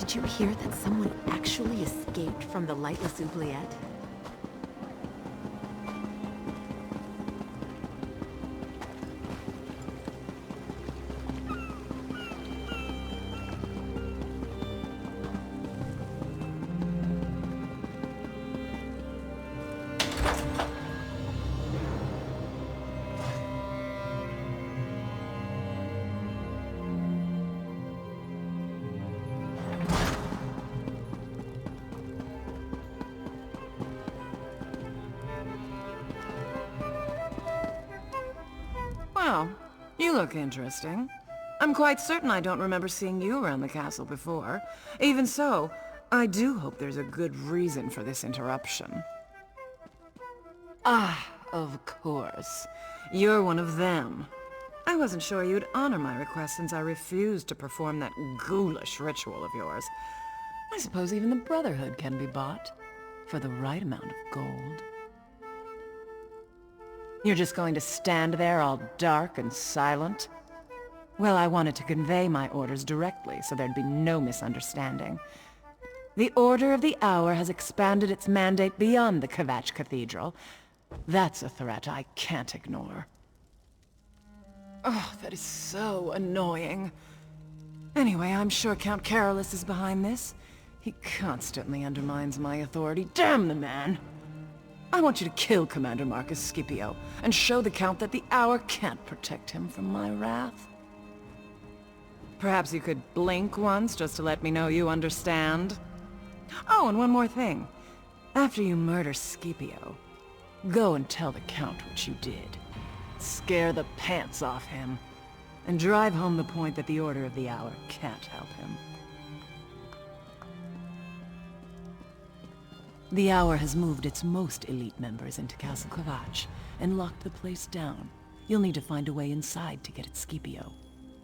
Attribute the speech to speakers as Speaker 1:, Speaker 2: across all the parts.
Speaker 1: Did you hear that someone actually escaped from the lightless oubliette?
Speaker 2: Well, you look interesting. I'm quite certain I don't remember seeing you around the castle before. Even so, I do hope there's a good reason for this interruption. Ah, of course. You're one of them. I wasn't sure you'd honor my request since I refused to perform that ghoulish ritual of yours. I suppose even the Brotherhood can be bought for the right amount of gold. You're just going to stand there all dark and silent? Well, I wanted to convey my orders directly so there'd be no misunderstanding. The Order of the Hour has expanded its mandate beyond the Kvatch Cathedral. That's a threat I can't ignore. Oh, that is so annoying. Anyway, I'm sure Count Carolus is behind this. He constantly undermines my authority. Damn the man! I want you to kill Commander Marcus Scipio, and show the Count that the Hour can't protect him from my wrath. Perhaps you could blink once just to let me know you understand? Oh, and one more thing. After you murder Scipio, go and tell the Count what you did. Scare the pants off him, and drive home the point that the Order of the Hour can't help him. The Hour has moved its most elite members into Castle Kvatch and locked the place down. You'll need to find a way inside to get at Scipio.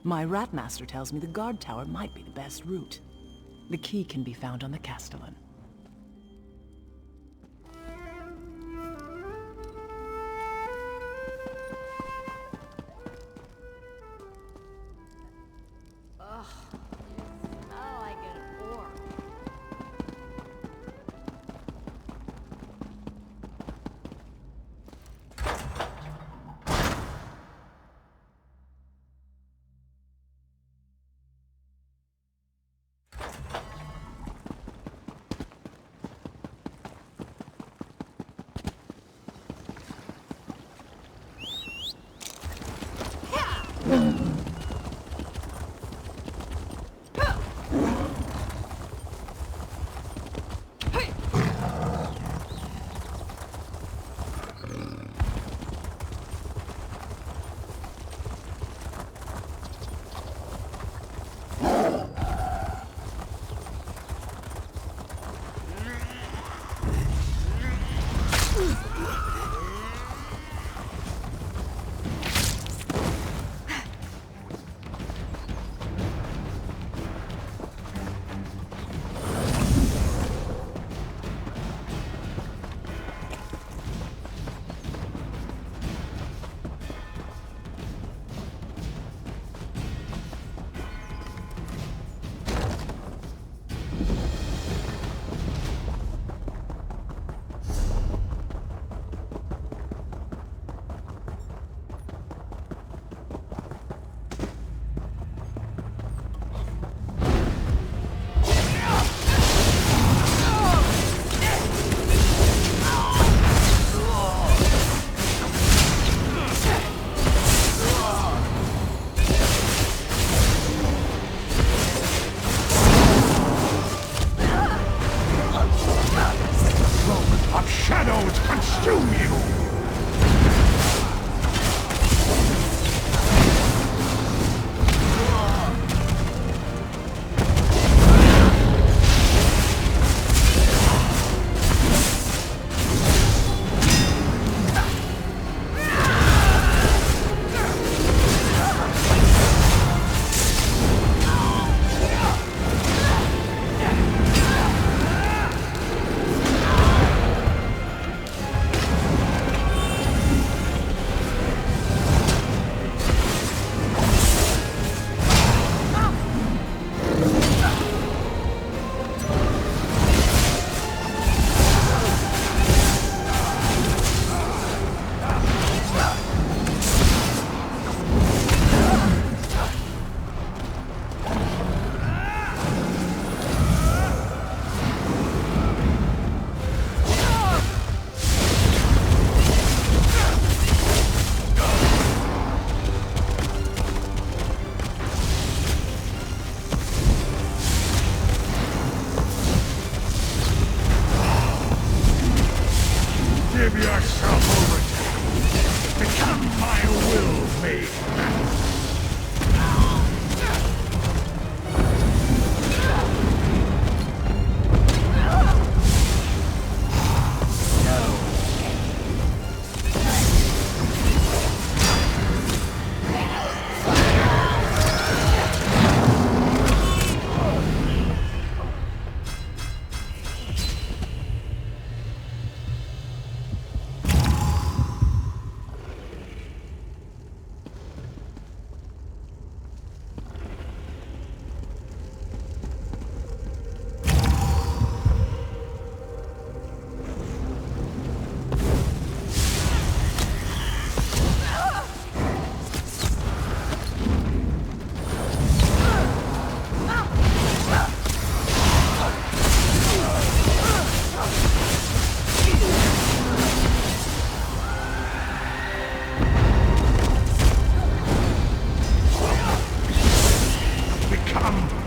Speaker 2: My Ratmaster tells me the guard tower might be the best route. The key can be found on the Castellan.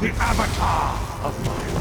Speaker 3: the avatar of my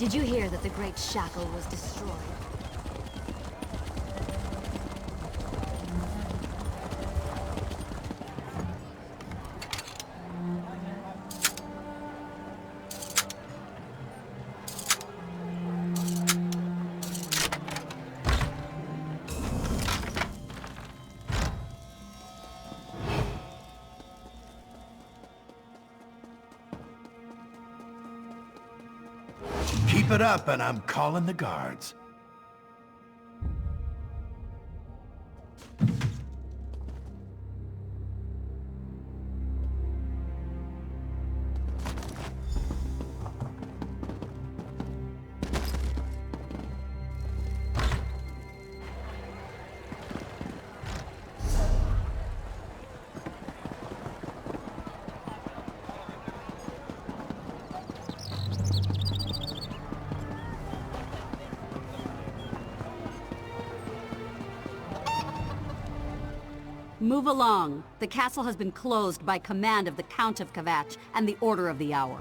Speaker 4: Did you hear that the Great Shackle was destroyed?
Speaker 3: Keep it up and I'm calling the guards.
Speaker 5: Move along. The castle has been closed by command of the Count of Kvatch and the Order of the Hour.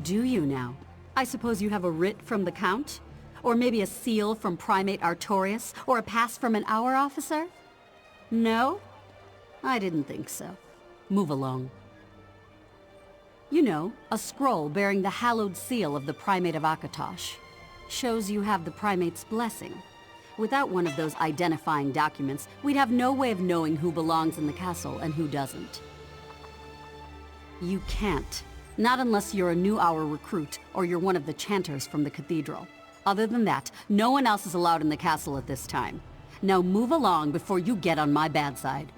Speaker 5: Do you now? I suppose you have a writ from the Count? Or maybe a seal from Primate Artorius? Or a pass from an Hour officer? No? I didn't think so. Move along. You know, a scroll bearing the hallowed seal of the Primate of Akatosh. Shows you have the Primate's blessing. Without one of those identifying documents, we'd have no way of knowing who belongs in the castle and who doesn't. You can't. Not unless you're a new Hour recruit, or you're one of the chanters from the cathedral. Other than that, no one else is allowed in the castle at this time. Now move along before you get on my bad side.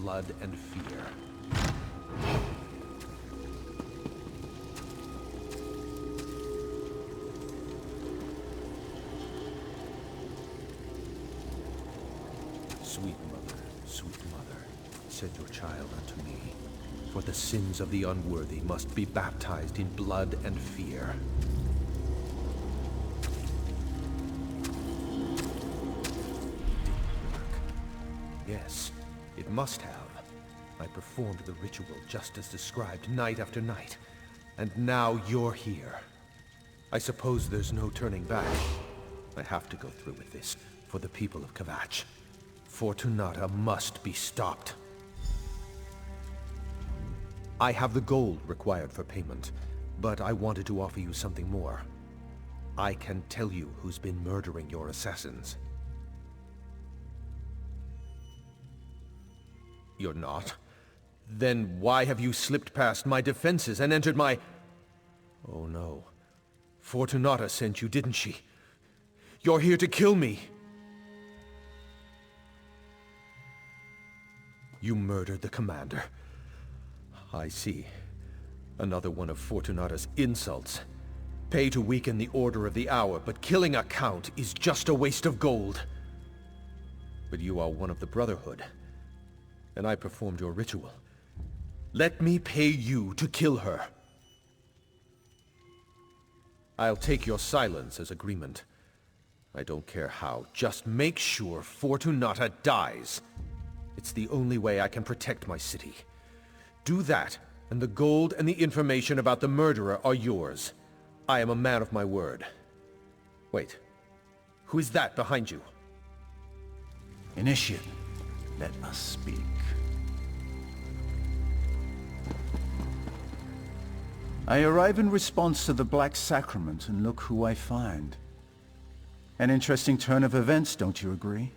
Speaker 3: blood and fear. Sweet mother, said your child unto me, for the sins of the unworthy must be baptized in blood and fear. Yes, it must have. I performed the ritual just as described night after night, and now you're here. I suppose there's no turning back. I have to go through with this, for the people of Kvatch. Fortunata must be stopped. I have the gold required for payment, but I wanted to offer you something more. I can tell you who's been murdering your assassins. You're not? Then why have you slipped past my defenses and entered my... Oh no. Fortunata sent you, didn't she? You're here to kill me! You murdered the commander. I see. Another one of Fortunata's insults. Pay to weaken the Order of the Hour, but killing a count is just a waste of gold. But you are one of the Brotherhood, and I performed your ritual. Let me pay you to kill her. I'll take your silence as agreement. I don't care how, just make sure Fortunata dies. It's the only way I can protect my city. Do that, and the gold and the information about the murderer are yours. I am a man of my word. Wait. Who is that behind you?
Speaker 6: Initiate, let us speak. I arrive in response to the Black Sacrament, and look who I find. An interesting turn of events, don't you agree?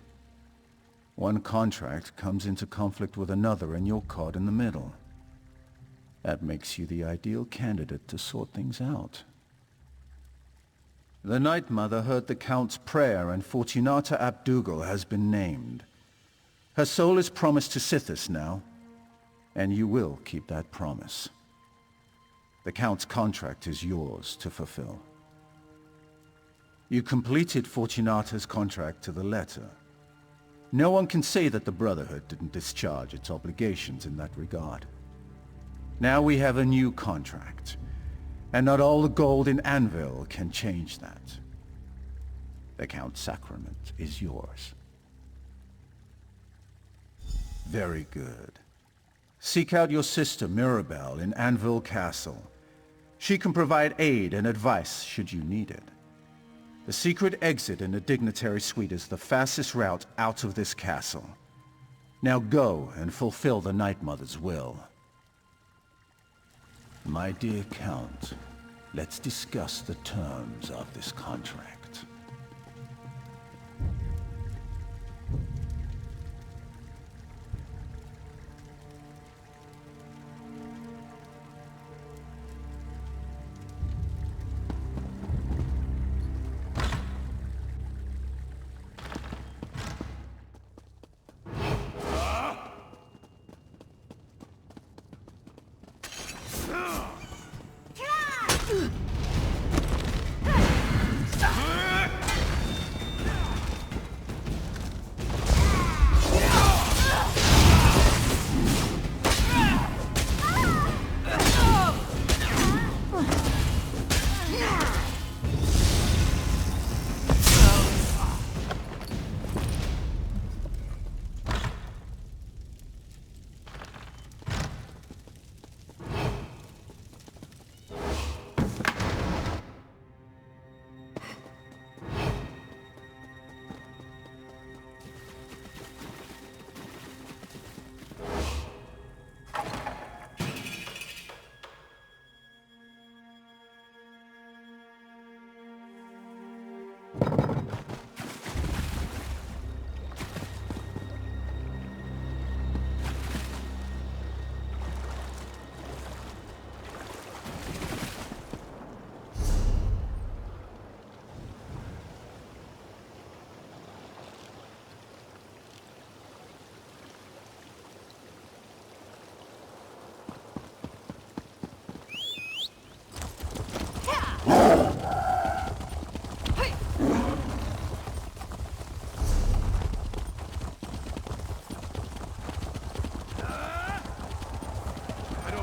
Speaker 6: One contract comes into conflict with another, and you're caught in the middle. That makes you the ideal candidate to sort things out. The Night Mother heard the Count's prayer, and Fortunata Abdugal has been named. Her soul is promised to Sithis now, and you will keep that promise. The Count's contract is yours to fulfill. You completed Fortunata's contract to the letter. No one can say that the Brotherhood didn't discharge its obligations in that regard. Now we have a new contract, and not all the gold in Anvil can change that. The Count's sacrament is yours. Very good. Seek out your sister Mirabelle in Anvil Castle. She can provide aid and advice should you need it. The secret exit in the Dignitary Suite is the fastest route out of this castle. Now go and fulfill the Night Mother's will. My dear Count, let's discuss the terms of this contract.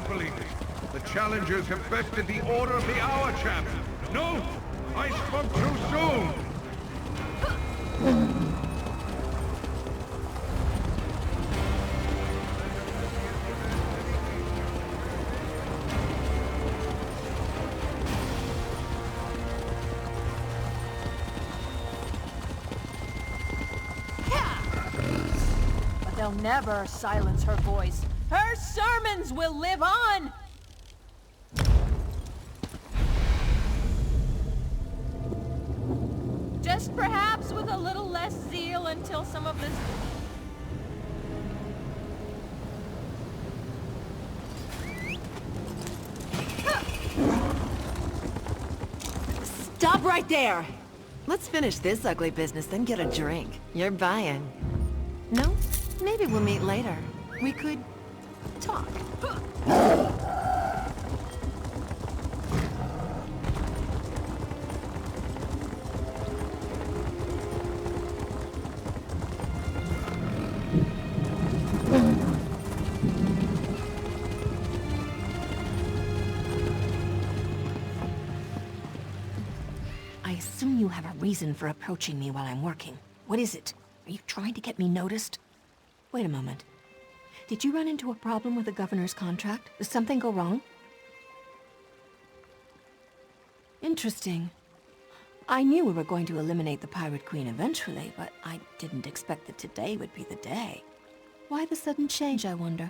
Speaker 7: don't believe it. The challengers have bested the Order of the Hour, chap. No, I spoke too soon.
Speaker 2: But they'll never silence her voice. Her sermons will live on! Just perhaps with a little less zeal until some of this...
Speaker 1: Stop right there! Let's finish this ugly business, then get a drink. You're buying. No? Maybe we'll meet later. We could... talk. I assume you have a reason for approaching me while I'm working. What is it? Are you trying to get me noticed? Wait a moment. Did you run into a problem with the governor's contract? Did something go wrong? Interesting. I knew we were going to eliminate the Pirate Queen eventually, but I didn't expect that today would be the day. Why the sudden change, I wonder?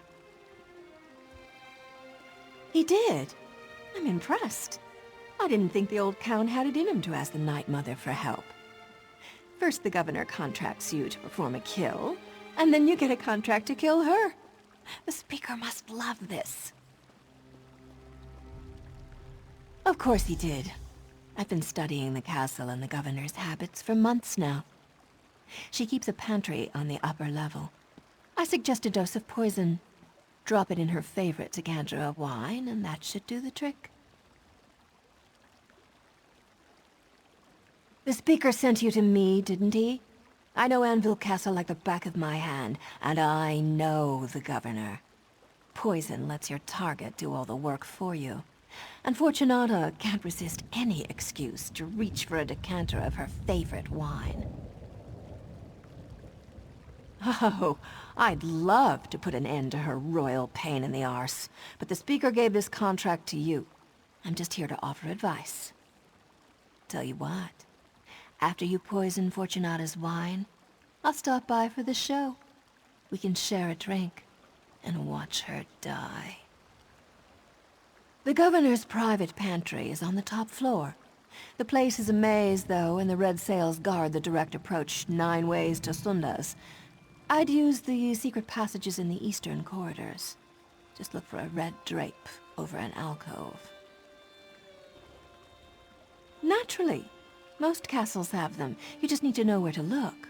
Speaker 1: He did. I'm impressed. I didn't think the old Count had it in him to ask the Night Mother for help. First the governor contracts you to perform a kill, and then you get a contract to kill her. The Speaker must love this. Of course he did. I've been studying the castle and the governor's habits for months now. She keeps a pantry on the upper level. I suggest a dose of poison. Drop it in her favorite decanter of wine, and that should do the trick. The Speaker sent you to me, didn't he? I know Anvil Castle like the back of my hand, and I know the governor. Poison lets your target do all the work for you. And Fortunata can't resist any excuse to reach for a decanter of her favorite wine. Oh, I'd love to put an end to her royal pain in the arse, but the Speaker gave this contract to you. I'm just here to offer advice. Tell you what, after you poison Fortunata's wine, I'll stop by for the show. We can share a drink and watch her die. The governor's private pantry is on the top floor. The place is a maze, though, and the red sails guard the direct approach 9 ways to Sundas. I'd use the secret passages in the eastern corridors. Just look for a red drape over an alcove. Naturally. Most castles have them. You just need to know where to look.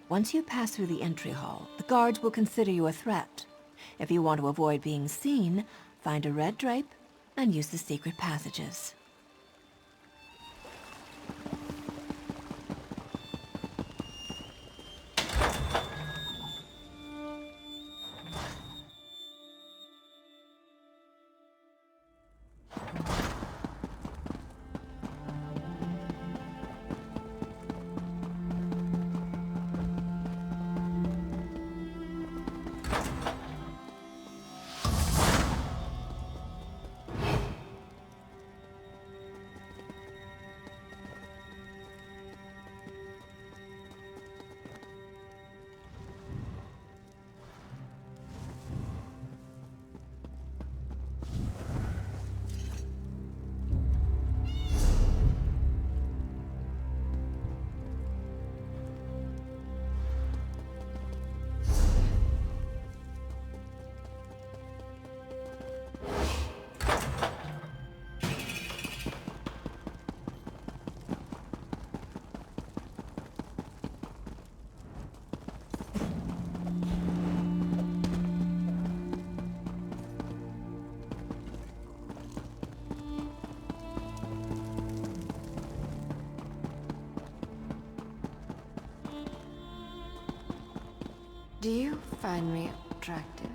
Speaker 1: Once you pass through the entry hall, the guards will consider you a threat. If you want to avoid being seen, find a red drape and use the secret passages. Do you find me attractive?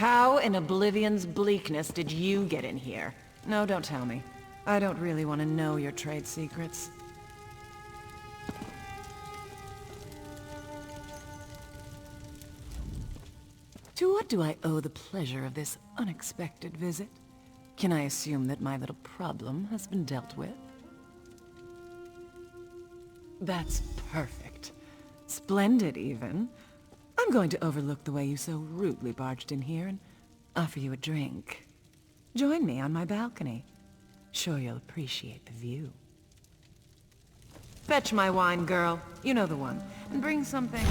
Speaker 2: How in Oblivion's bleakness did you get in here? No, don't tell me. I don't really want to know your trade secrets. To what do I owe the pleasure of this unexpected visit? Can I assume that my little problem has been dealt with? That's perfect. Splendid, even. I'm going to overlook the way you so rudely barged in here and offer you a drink. Join me on my balcony. Sure you'll appreciate the view. Fetch my wine, girl. You know the one. And bring something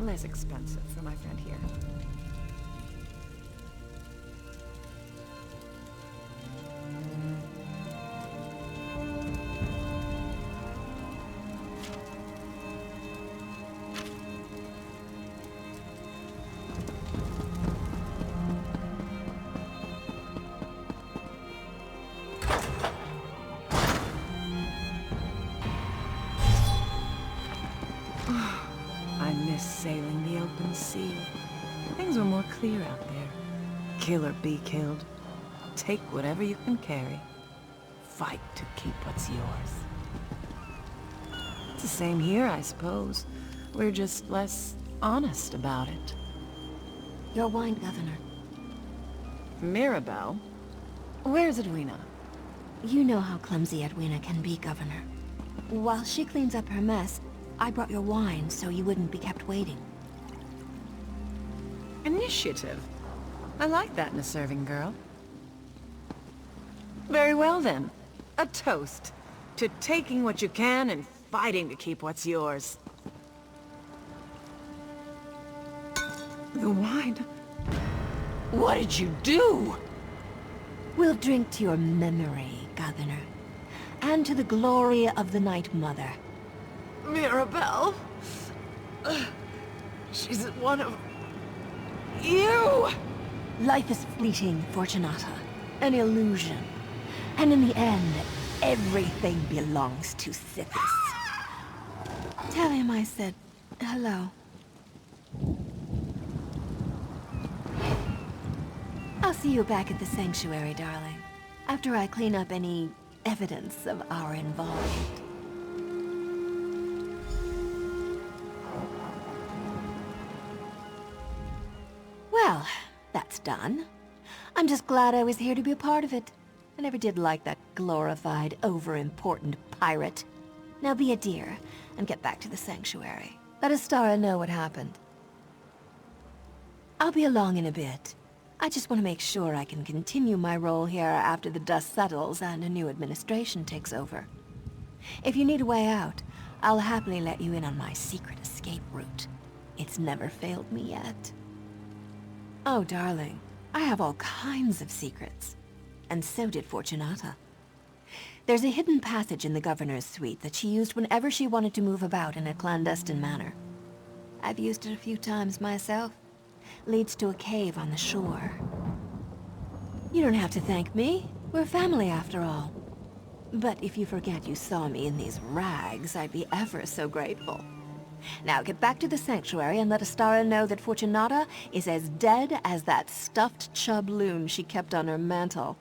Speaker 2: less expensive for my friend here. I miss sailing the open sea. Things were more clear out there. Kill or be killed. Take whatever you can carry. Fight to keep what's yours. It's the same here, I suppose. We're just less honest about it.
Speaker 1: Your wine, Governor.
Speaker 2: Mirabelle? Where's Edwina?
Speaker 1: You know how clumsy Edwina can be, Governor. While she cleans up her mess, I brought your wine so you wouldn't be kept waiting.
Speaker 2: Initiative. I like that in a serving girl. Very well then. A toast to taking what you can and fighting to keep what's yours. The wine. What did you do?
Speaker 1: We'll drink to your memory, Governor, and to the glory of the Night Mother.
Speaker 2: Mirabelle? She's one of... you!
Speaker 1: Life is fleeting, Fortunata. An illusion. And in the end, everything belongs to Sithis. Tell him I said hello. I'll see you back at the sanctuary, darling. After I clean up any evidence of our involvement. Well, that's done. I'm just glad I was here to be a part of it. I never did like that glorified, over-important pirate. Now be a dear, and get back to the sanctuary. Let Astara know what happened. I'll be along in a bit. I just want to make sure I can continue my role here after the dust settles and a new administration takes over. If you need a way out, I'll happily let you in on my secret escape route. It's never failed me yet. Oh, darling, I have all kinds of secrets. And so did Fortunata. There's a hidden passage in the governor's suite that she used whenever she wanted to move about in a clandestine manner. I've used it a few times myself. Leads to a cave on the shore. You don't have to thank me. We're family after all. But if you forget you saw me in these rags, I'd be ever so grateful. Now get back to the sanctuary and let Astara know that Fortunata is as dead as that stuffed chub loon she kept on her mantle.